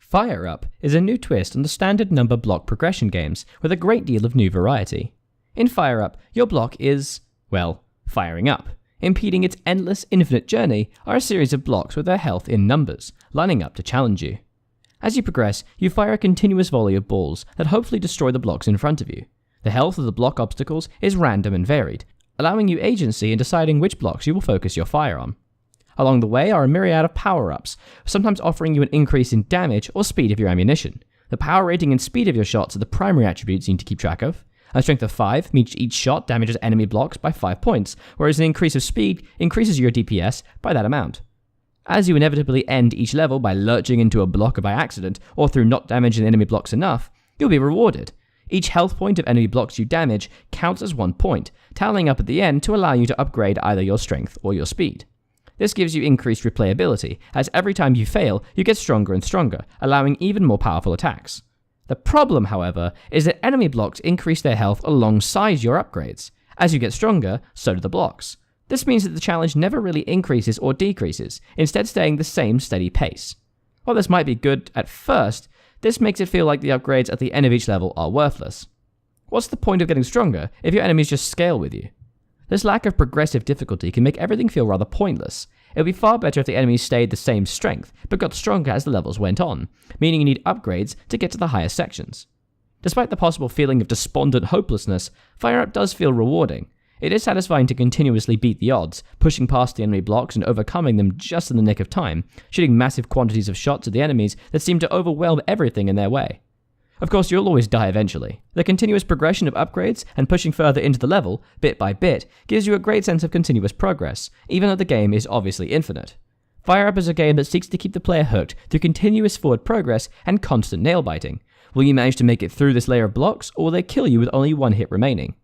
Fire Up is a new twist on the standard number block progression games with a great deal of new variety. In Fire Up, your block is, well, firing up. Impeding its endless, infinite journey are a series of blocks with their health in numbers, lining up to challenge you. As you progress, you fire a continuous volley of balls that hopefully destroy the blocks in front of you. The health of the block obstacles is random and varied, allowing you agency in deciding which blocks you will focus your fire on. Along the way are a myriad of power-ups, sometimes offering you an increase in damage or speed of your ammunition. The power rating and speed of your shots are the primary attributes you need to keep track of. A strength of 5 means each shot damages enemy blocks by 5 points, whereas an increase of speed increases your DPS by that amount. As you inevitably end each level by lurching into a block by accident, or through not damaging enemy blocks enough, you'll be rewarded. Each health point of enemy blocks you damage counts as 1 point, tallying up at the end to allow you to upgrade either your strength or your speed. This gives you increased replayability, as every time you fail, you get stronger and stronger, allowing even more powerful attacks. The problem, however, is that enemy blocks increase their health alongside your upgrades. As you get stronger, so do the blocks. This means that the challenge never really increases or decreases, instead staying the same steady pace. While this might be good at first, this makes it feel like the upgrades at the end of each level are worthless. What's the point of getting stronger if your enemies just scale with you? This lack of progressive difficulty can make everything feel rather pointless. It would be far better if the enemies stayed the same strength, but got stronger as the levels went on, meaning you need upgrades to get to the higher sections. Despite the possible feeling of despondent hopelessness, Fire Up does feel rewarding. It is satisfying to continuously beat the odds, pushing past the enemy blocks and overcoming them just in the nick of time, shooting massive quantities of shots at the enemies that seem to overwhelm everything in their way. Of course, you'll always die eventually. The continuous progression of upgrades and pushing further into the level, bit by bit, gives you a great sense of continuous progress, even though the game is obviously infinite. Fire Up is a game that seeks to keep the player hooked through continuous forward progress and constant nail-biting. Will you manage to make it through this layer of blocks, or will they kill you with only one hit remaining?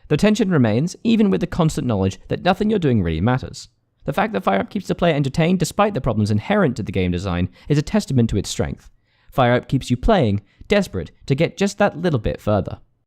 The tension remains, even with the constant knowledge that nothing you're doing really matters. The fact that Fire Up keeps the player entertained despite the problems inherent to the game design is a testament to its strength. Fire Up keeps you playing, desperate to get just that little bit further.